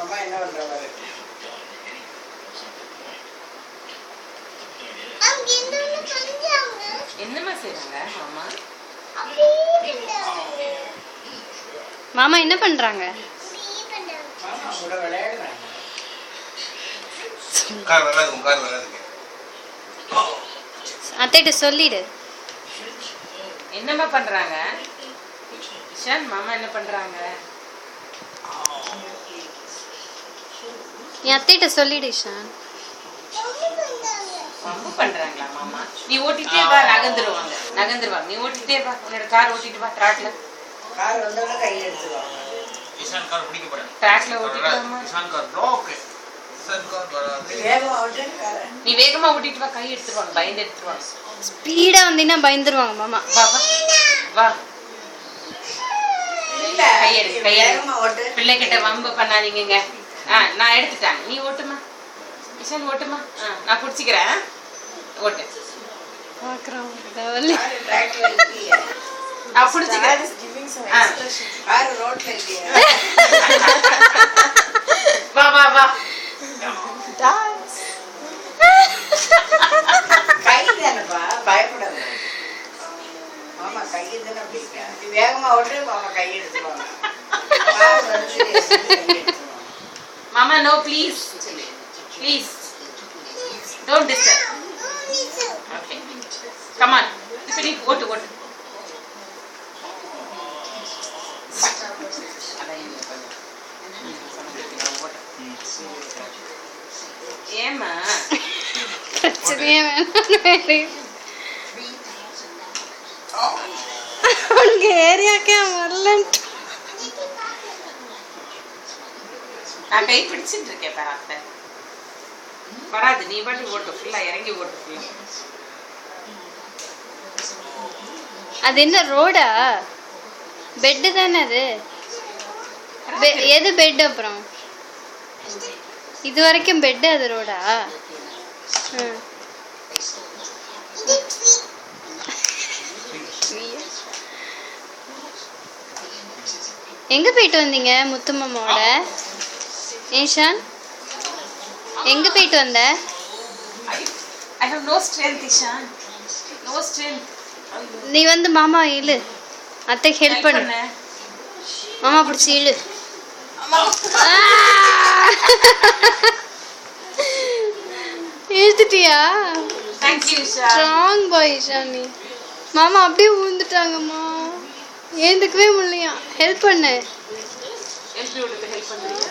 அம்மா என்ன பண்றாங்க? என்னமா செய்றாங்க மாமா? மாமா என்ன பண்றாங்க? மாமா கூட விளையாடுறாங்க. உட்கார் வராதுங்க. அத்தைட்ட சொல்லிடு. என்னமா பண்றாங்க? இஷான் மாமா என்ன பண்றாங்க? நீ அத்தைட்ட சொல்லிடு இஷான். ரொம்ப பண்றாங்களா மாமா? நீ ஓட்டிட்டே வா, நகந்துருவாங்க. நீ ஓட்டிட்டே வா, உன்னோட கார் ஓட்டிட்டு வா. ட்ராக்ல கார் வந்தவங்க கையில் எடுத்துருவாங்க. இஷான் கார் பிடிக்க போறேன். ட்ராக்ல ஓட்டிட்டு வா. Ishaan car black. Ishaan car வராது. வேகமா ஓட்டு காரை. நீ வேகமா ஓட்டிட்டு வா, கை எடுத்துருவாங்க, பயந்து எடுத்துருவாங்க. ஸ்பீடா வந்தீனா பயந்துருவாங்க மாமா. வா வா வா. இல்ல கையெடு. வேகமா ஓட்டு. பிள்ளைகிட்ட வம்பு பண்ணாதீங்க. நான் எடுத்துட்டேன், நீ ஓட்டுமா. இஷான் ஓட்டுமா. நான் பிடிச்சிக்கிறேன், ஓட்டு. பாக்குறோம் தவளி. கார் ட்ராக்ல இல்லையே. நான் பிடிச்சிக்கிறேன். கார் ரோட்ல இல்லையே. வா வா வா. கை தானப்பா, பயப்படாத. மாமா கையை தானே பிடிக்க. நீ வேகமா ஓட்டு, மாமா கை எடுத்துருவாங்க. கார் வந்து கை எடுத்துருவாங்க. மாமா no please please don't disturb. Okay come on. இப்போ நீ ஓட்டு. ஏமா பிரச்சனையே வேணாம். உனக்கு ஏரியாக்கே வரலன்ட்டு நான் கை பிடிச்சிட்டு இருக்கேன் பாரு. வராது, நீ பாட்டு ஓட்டு, ஃபுல்லா இறங்கி ஓட்டு ஃபுல்லா. அது என்ன ரோடா? பெட்டு தானே அது. எது பெட்? அப்புறம் இது வரைக்கும் பெட், அது ரோடா? எங்க போயிட்டு வந்தீங்க முத்து மாமாவோட? ஏஷான் எங்க போயிட்டு வந்த? I have no strength, Ishan. No strength. நீ வந்து மாமா இழு, அத்தைக்கு ஹெல்ப் பண்ணு. மாமா பிடிச்சி இழு. இழுத்துட்டியா? Thank you, Ishan. ஸ்ட்ராங் பாய் இஷான். நீ மாமா அப்படியே விழுந்துட்டாங்கம்மா, ஏந்துக்கவே முடியலையா. ஹெல்ப் பண்ணு. எப்படி விடுறது? ஹெல்ப் பண்ணுறியா?